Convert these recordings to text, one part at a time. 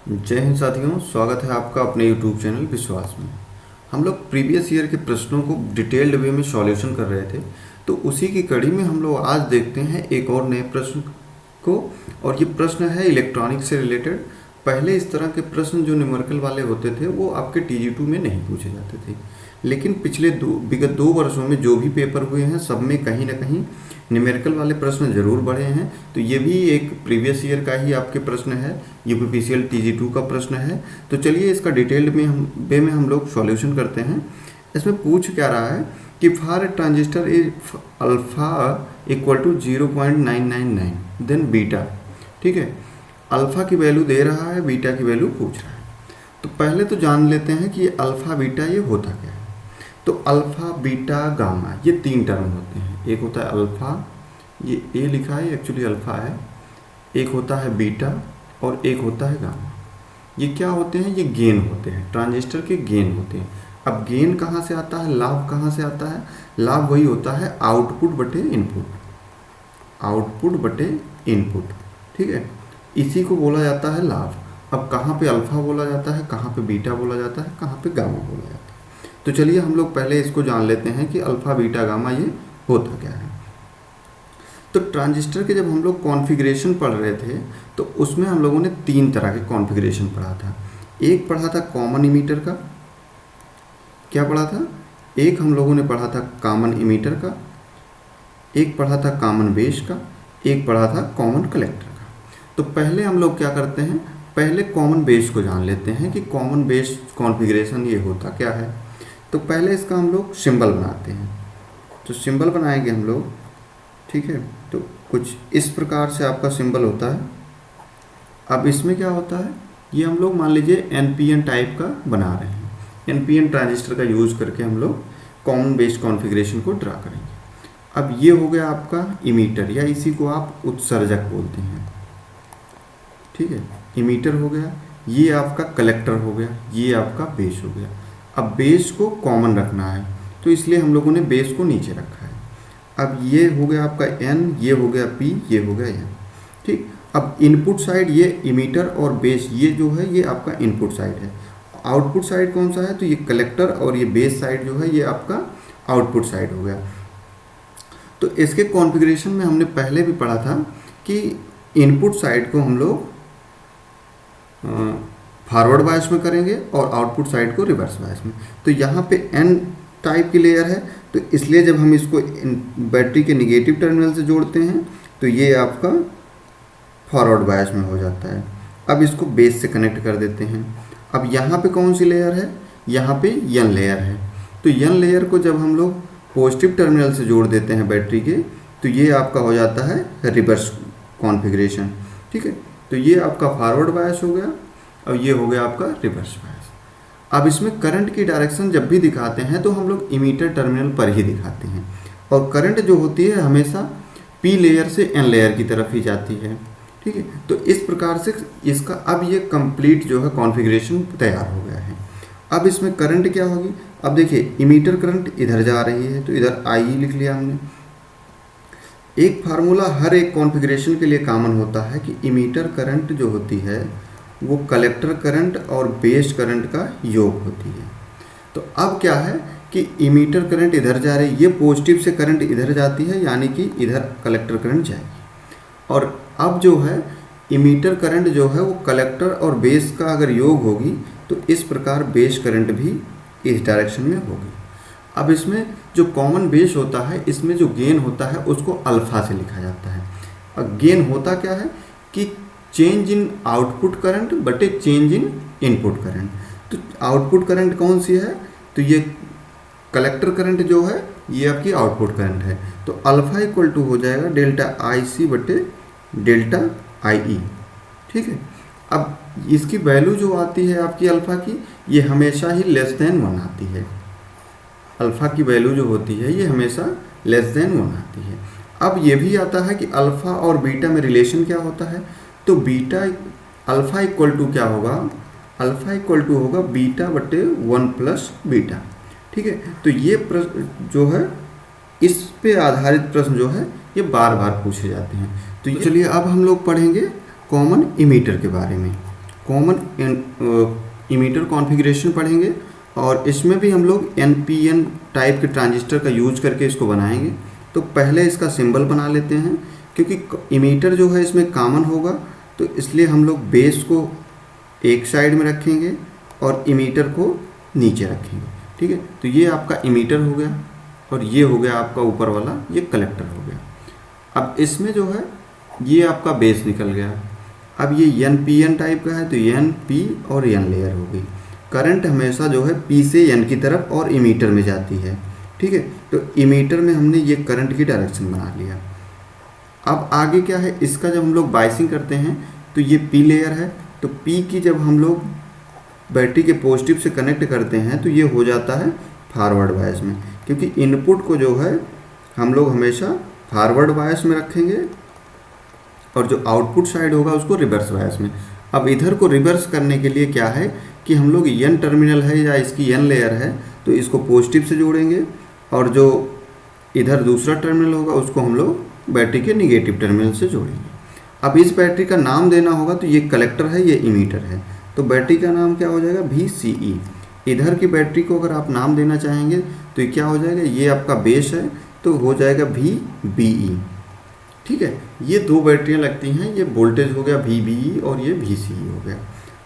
जय हिंद साथियों, स्वागत है आपका अपने यूट्यूब चैनल विश्वास में। हम लोग प्रीवियस ईयर के प्रश्नों को डिटेल्ड वे में सॉल्यूशन कर रहे थे, तो उसी की कड़ी में हम लोग आज देखते हैं एक और नए प्रश्न को। और ये प्रश्न है इलेक्ट्रॉनिक से रिलेटेड। पहले इस तरह के प्रश्न जो न्यूमेरिकल वाले होते थे वो आपके TG2 में नहीं पूछे जाते थे, लेकिन पिछले विगत 2 वर्षों में जो भी पेपर हुए हैं सब में कहीं ना कहीं न्यूमेरिकल वाले प्रश्न जरूर बढ़े हैं। तो ये भी एक प्रीवियस ईयर का ही आपके प्रश्न है, UPPCL TG2 का प्रश्न है। तो चलिए इसका डिटेल्ड में हम लोग सॉल्यूशन करते हैं। इसमें पूछ क्या रहा है कि for a transistor is alpha equal to 0.999 then beta. ठीक है, अल्फा की वैल्यू दे रहा है, बीटा की वैल्यू पूछ रहा है। तो पहले तो जान लेते हैं कि अल्फा बीटा ये होता क्या है। तो अल्फा बीटा गामा ये 3 टर्म होते हैं। एक होता है अल्फा, ये ए लिखा है, एक्चुअली अल्फा है। एक होता है बीटा और एक होता है गामा। ये क्या होते हैं? ये गेन होते हैं, ट्रांजिस्टर के गेन होते हैं। अब गेन कहाँ से आता है, लाभ कहाँ से आता है? लाभ वही होता है आउटपुट बटे इनपुट, आउटपुट बटे इनपुट। ठीक है, इसी को बोला जाता है लाभ। अब कहाँ पे अल्फा बोला जाता है, कहाँ पे बीटा बोला जाता है, कहाँ पे गामा बोला जाता है। तो चलिए हम लोग पहले इसको जान लेते हैं कि अल्फा बीटा गामा ये होता क्या है। तो ट्रांजिस्टर के जब हम लोग कॉन्फ़िगरेशन पढ़ रहे थे तो उसमें हम लोगों ने 3 तरह के कॉन्फ़िगरेशन पढ़ा था। एक पढ़ा था कॉमन इमीटर का, क्या पढ़ा था? एक हम लोगों ने पढ़ा था कॉमन इमीटर का, एक पढ़ा था कॉमन बेस का, एक पढ़ा था कॉमन कलेक्टर का। तो पहले हम लोग क्या करते हैं, पहले कॉमन बेस को जान लेते हैं कि कॉमन बेस कॉन्फ़िगरेशन ये होता क्या है। तो पहले इसका हम लोग सिंबल बनाते हैं। तो सिंबल बनाएंगे हम लोग, ठीक है। तो कुछ इस प्रकार से आपका सिंबल होता है। अब इसमें क्या होता है, ये हम लोग मान लीजिए NPN टाइप का बना रहे हैं। NPN ट्रांजिस्टर का यूज़ करके हम लोग कॉमन बेस कॉन्फ़िगरेशन को ड्रा करेंगे। अब ये हो गया आपका इमीटर, या इसी को आप उत्सर्जक बोलते हैं। ठीक है, इमीटर हो गया। ये आपका कलेक्टर हो गया, ये आपका बेस हो गया। अब बेस को कॉमन रखना है तो इसलिए हम लोगों ने बेस को नीचे रखा है। अब ये हो गया आपका N, ये हो गया P, ये हो गया N। ठीक, अब इनपुट साइड ये इमीटर और बेस, ये जो है ये आपका इनपुट साइड है। आउटपुट साइड कौन सा है? तो ये कलेक्टर और ये बेस साइड जो है ये आपका आउटपुट साइड हो गया। तो इसके कॉन्फ़िगरेशन में हमने पहले भी पढ़ा था कि इनपुट साइड को हम लोग फॉरवर्ड बायस में करेंगे और आउटपुट साइड को रिवर्स बायस में। तो यहाँ पे N टाइप की लेयर है, तो इसलिए जब हम इसको बैटरी के निगेटिव टर्मिनल से जोड़ते हैं तो ये आपका फॉरवर्ड बायस में हो जाता है। अब इसको बेस से कनेक्ट कर देते हैं। अब यहाँ पे कौन सी लेयर है? यहाँ पे N लेयर है। तो N लेयर को जब हम लोग पॉजिटिव टर्मिनल से जोड़ देते हैं बैटरी के, तो ये आपका हो जाता है रिवर्स कॉन्फ़िगरेशन। ठीक है, तो ये आपका फॉरवर्ड बायस हो गया और ये हो गया आपका रिवर्स बायस। अब इसमें करंट की डायरेक्शन जब भी दिखाते हैं तो हम लोग इमीटर टर्मिनल पर ही दिखाते हैं, और करंट जो होती है हमेशा P लेयर से N लेयर की तरफ ही जाती है। ठीक है, तो इस प्रकार से इसका अब ये कंप्लीट जो है कॉन्फ़िगरेशन तैयार हो गया है। अब इसमें करंट क्या होगी? अब देखिए इमीटर करंट इधर जा रही है तो इधर IE लिख लिया हमने। एक फार्मूला हर एक कॉन्फ़िगरेशन के लिए कॉमन होता है कि इमीटर करंट जो होती है वो कलेक्टर करंट और बेस करंट का योग होती है। तो अब क्या है कि इमीटर करंट इधर जा रही है, ये पॉजिटिव से करंट इधर जाती है, यानी कि इधर कलेक्टर करंट जाएगी। और अब जो है इमीटर करंट जो है वो कलेक्टर और बेस का अगर योग होगी तो इस प्रकार बेस करंट भी इस डायरेक्शन में होगी। अब इसमें जो कॉमन बेस होता है, इसमें जो गेन होता है उसको अल्फा से लिखा जाता है। अब गेन होता क्या है कि चेंज इन आउटपुट करंट बटे चेंज इन इनपुट करंट। तो आउटपुट करंट कौन सी है? तो ये कलेक्टर करंट जो है ये आपकी आउटपुट करंट है। तो अल्फा इक्वल टू हो जाएगा डेल्टा IC बटे डेल्टा IE। ठीक है, अब इसकी वैल्यू जो आती है आपकी अल्फा की, ये हमेशा ही लेस देन 1 आती है। अल्फ़ा की वैल्यू जो होती है ये हमेशा लेस देन 1 आती है। अब ये भी आता है कि अल्फ़ा और बीटा में रिलेशन क्या होता है। तो बीटा अल्फ़ा इक्वल टू क्या होगा? अल्फ़ा इक्वल टू होगा बीटा बटे 1 प्लस बीटा। ठीक है, तो ये प्रश्न जो है इस पे आधारित प्रश्न जो है ये बार बार पूछे जाते हैं। तो चलिए अब हम लोग पढ़ेंगे कॉमन इमीटर के बारे में। कॉमन इमीटर कॉन्फ़िगरेशन पढ़ेंगे और इसमें भी हम लोग NPN टाइप के ट्रांजिस्टर का यूज करके इसको बनाएंगे। तो पहले इसका सिंबल बना लेते हैं, क्योंकि इमीटर जो है इसमें कॉमन होगा, तो इसलिए हम लोग बेस को एक साइड में रखेंगे और इमीटर को नीचे रखेंगे। ठीक है, तो ये आपका इमीटर हो गया और ये हो गया आपका ऊपर वाला, ये कलेक्टर हो गया। अब इसमें जो है ये आपका बेस निकल गया। अब ये NPN टाइप का है तो N, P और N लेयर हो गई। करंट हमेशा जो है P से N की तरफ और इमीटर में जाती है। ठीक है, तो इमीटर में हमने ये करंट की डायरेक्शन बना लिया। अब आगे क्या है, इसका जब हम लोग बायसिंग करते हैं तो ये P लेयर है, तो P की जब हम लोग बैटरी के पॉजिटिव से कनेक्ट करते हैं तो ये हो जाता है फॉरवर्ड बायस में, क्योंकि इनपुट को जो है हम लोग हमेशा फॉरवर्ड बायस में रखेंगे और जो आउटपुट साइड होगा उसको रिवर्स बायस में। अब इधर को रिवर्स करने के लिए क्या है कि हम लोग N टर्मिनल है या इसकी N लेयर है तो इसको पॉजिटिव से जोड़ेंगे और जो इधर दूसरा टर्मिनल होगा उसको हम लोग बैटरी के निगेटिव टर्मिनल से जोड़ेंगे। अब इस बैटरी का नाम देना होगा, तो ये कलेक्टर है, ये इमीटर है, तो बैटरी का नाम क्या हो जाएगा, VCE। इधर की बैटरी को अगर आप नाम देना चाहेंगे तो ये क्या हो जाएगा, ये आपका बेस है तो हो जाएगा VBE। ठीक है, ये दो बैटरियां लगती हैं, ये वोल्टेज हो गया VBE और ये VCE हो गया।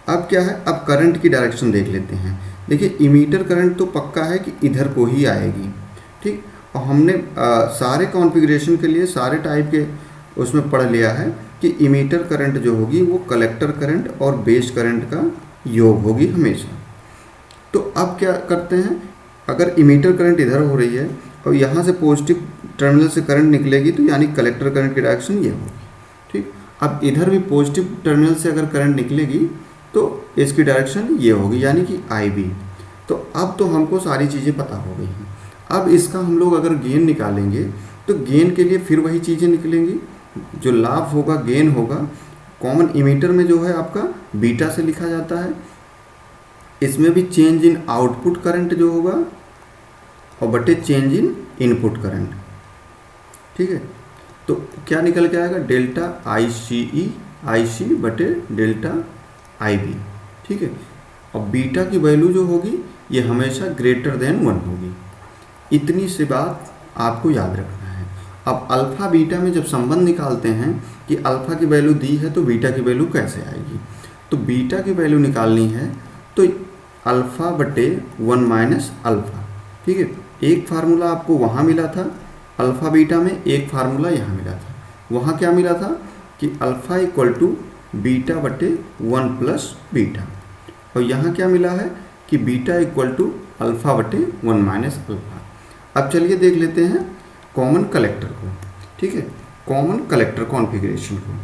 अब क्या है, अब करंट की डायरेक्शन देख लेते हैं। देखिए इमीटर करंट तो पक्का है कि इधर को ही आएगी। ठीक, और हमने सारे कॉन्फ़िगरेशन के लिए सारे टाइप के उसमें पढ़ लिया है कि इमीटर करंट जो होगी वो कलेक्टर करंट और बेस करंट का योग होगी हमेशा। तो अब क्या करते हैं, अगर इमीटर करंट इधर हो रही है और यहाँ से पॉजिटिव टर्मिनल से करंट निकलेगी तो यानी कलेक्टर करंट की डायरेक्शन ये होगी। ठीक, अब इधर भी पॉजिटिव टर्मिनल से अगर करंट निकलेगी तो इसकी डायरेक्शन ये होगी यानी कि IB। तो अब तो हमको सारी चीज़ें पता हो गई हैं। अब इसका हम लोग अगर गेन निकालेंगे तो गेन के लिए फिर वही चीज़ें निकलेंगी, जो लाभ होगा गेन होगा। कॉमन इमीटर में जो है आपका बीटा से लिखा जाता है, इसमें भी चेंज इन आउटपुट करंट जो होगा और बटे चेंज इन इनपुट करंट। ठीक है, तो क्या निकल के आएगा, डेल्टा IC बटे डेल्टा IB। ठीक है, और बीटा की वैल्यू जो होगी ये हमेशा ग्रेटर देन 1 होगी। इतनी सी बात आपको याद रखना है। अब अल्फ़ा बीटा में जब संबंध निकालते हैं कि अल्फ़ा की वैल्यू दी है तो बीटा की वैल्यू कैसे आएगी, तो बीटा की वैल्यू निकालनी है तो अल्फ़ा बटे 1 माइनस अल्फ़ा। ठीक है, एक फार्मूला आपको वहाँ मिला था अल्फ़ा बीटा में, एक फार्मूला यहाँ मिला था। वहाँ क्या मिला था कि अल्फ़ा इक्वल टू बीटा बटे 1 प्लस बीटा, और यहाँ क्या मिला है कि बीटा इक्वल टू अल्फ़ा बटे 1 माइनस अल्फ़ा। अब चलिए देख लेते हैं कॉमन कलेक्टर को। ठीक है, कॉमन कलेक्टर कॉन्फ़िगरेशन को,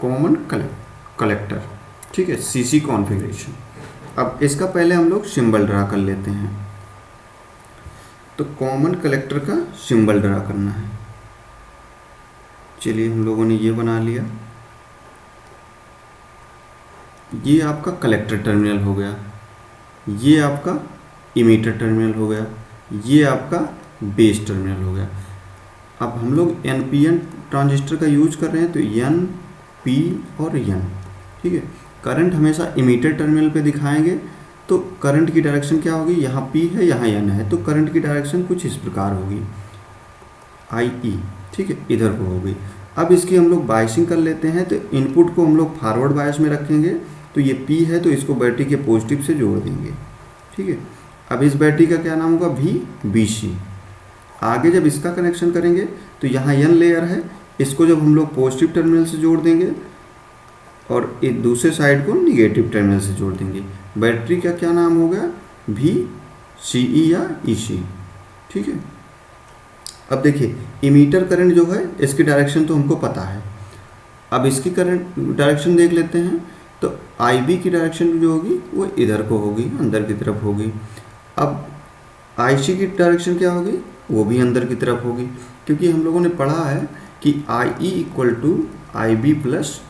कॉमन कलेक्टर। ठीक है, CC कॉन्फ़िगरेशन। अब इसका पहले हम लोग सिंबल ड्रा कर लेते हैं। तो कॉमन कलेक्टर का सिंबल ड्रा करना है। चलिए हम लोगों ने ये बना लिया। ये आपका कलेक्टर टर्मिनल हो गया, ये आपका इमीटर टर्मिनल हो गया, ये आपका बेस टर्मिनल हो गया। अब हम लोग NPN ट्रांजिस्टर का यूज कर रहे हैं तो N, P और N। ठीक है, करंट हमेशा इमीटर टर्मिनल पे दिखाएंगे तो करंट की डायरेक्शन क्या होगी, यहाँ P है यहाँ N है, तो करंट की डायरेक्शन कुछ इस प्रकार होगी IE। ठीक है, इधर को होगी। अब इसकी हम लोग बायसिंग कर लेते हैं, तो इनपुट को हम लोग फॉरवर्ड बायस में रखेंगे, तो ये P है तो इसको बैटरी के पॉजिटिव से जोड़ देंगे। ठीक है, अब इस बैटरी का क्या नाम होगा, VBC। आगे जब इसका कनेक्शन करेंगे तो यहाँ N लेयर है, इसको जब हम लोग पॉजिटिव टर्मिनल से जोड़ देंगे और एक दूसरे साइड को निगेटिव टर्मिनल से जोड़ देंगे। बैटरी का क्या नाम हो गया, VCE या EC। ठीक है, अब देखिए इमीटर करंट जो है इसकी डायरेक्शन तो हमको पता है। अब इसकी करंट डायरेक्शन देख लेते हैं, तो IB की डायरेक्शन जो होगी वो इधर को होगी, अंदर की तरफ होगी। अब IC की डायरेक्शन क्या होगी, वो भी अंदर की तरफ होगी, क्योंकि हम लोगों ने पढ़ा है कि IE equal to IB plus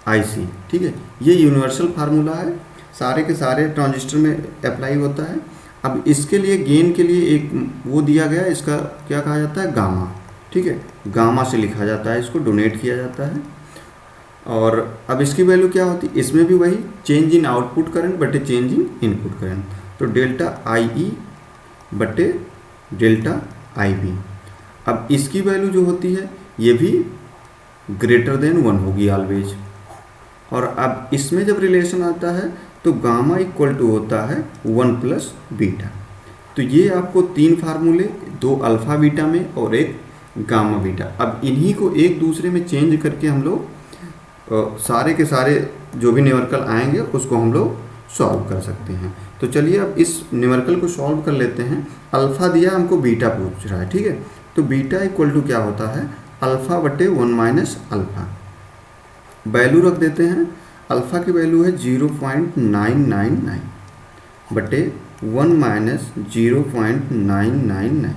IC। ठीक है, ये यूनिवर्सल फार्मूला है, सारे के सारे ट्रांजिस्टर में अप्लाई होता है। अब इसके लिए गेन के लिए एक वो दिया गया, इसका क्या कहा जाता है, गामा। ठीक है, गामा से लिखा जाता है, इसको डोनेट किया जाता है। और अब इसकी वैल्यू क्या होती है, इसमें भी वही चेंज इन आउटपुट करंट बटे चेंज इन इनपुट करंट, तो डेल्टा आई ई बटे डेल्टा आई बी। अब इसकी वैल्यू जो होती है ये भी ग्रेटर देन 1 होगी ऑलवेज। और अब इसमें जब रिलेशन आता है तो गामा इक्वल टू होता है 1 प्लस बीटा। तो ये आपको 3 फार्मूले, 2 अल्फ़ा बीटा में और एक गामा बीटा, अब इन्हीं को एक दूसरे में चेंज करके हम लोग सारे के सारे जो भी न्यूमेरिकल आएंगे उसको हम लोग सॉल्व कर सकते हैं। तो चलिए अब इस न्यूमेरिकल को सॉल्व कर लेते हैं। अल्फ़ा दिया हमको, बीटा पूछ रहा है, ठीक है। तो बीटा इक्वल टू क्या होता है, अल्फ़ा बटे 1 माइनस अल्फ़ा। वैल्यू रख देते हैं, अल्फ़ा की वैल्यू है 0.999 बटे 1 माइनस 0.999,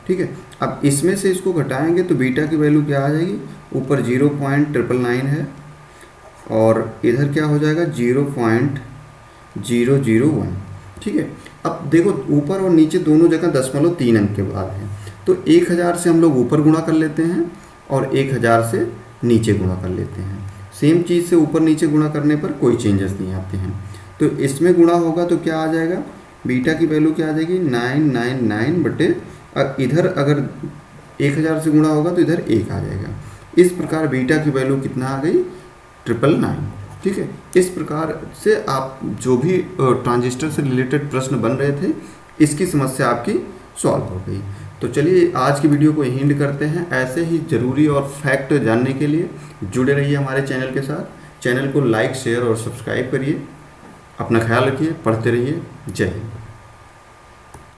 ठीक है। अब इसमें से इसको घटाएंगे तो बीटा की वैल्यू क्या आ जाएगी, ऊपर 0.999 है और इधर क्या हो जाएगा 0.001, ठीक है। अब देखो ऊपर और नीचे दोनों जगह 0.3 अंक के बाद है, तो 1000 से हम लोग ऊपर गुणा कर लेते हैं और 1000 से नीचे गुणा कर लेते हैं। सेम चीज़ से ऊपर नीचे गुणा करने पर कोई चेंजेस नहीं आते हैं। तो इसमें गुणा होगा तो क्या आ जाएगा, बीटा की वैल्यू क्या आ जाएगी 999 बटे, इधर अगर 1000 से गुणा होगा तो इधर 1 आ जाएगा। इस प्रकार बीटा की वैल्यू कितना आ गई 999, ठीक है। इस प्रकार से आप जो भी ट्रांजिस्टर से रिलेटेड प्रश्न बन रहे थे इसकी समस्या आपकी सॉल्व हो गई। तो चलिए आज की वीडियो को यहीं एंड करते हैं। ऐसे ही ज़रूरी और फैक्ट जानने के लिए जुड़े रहिए हमारे चैनल के साथ। चैनल को लाइक, शेयर और सब्सक्राइब करिए। अपना ख्याल रखिए, पढ़ते रहिए। जय हिंद।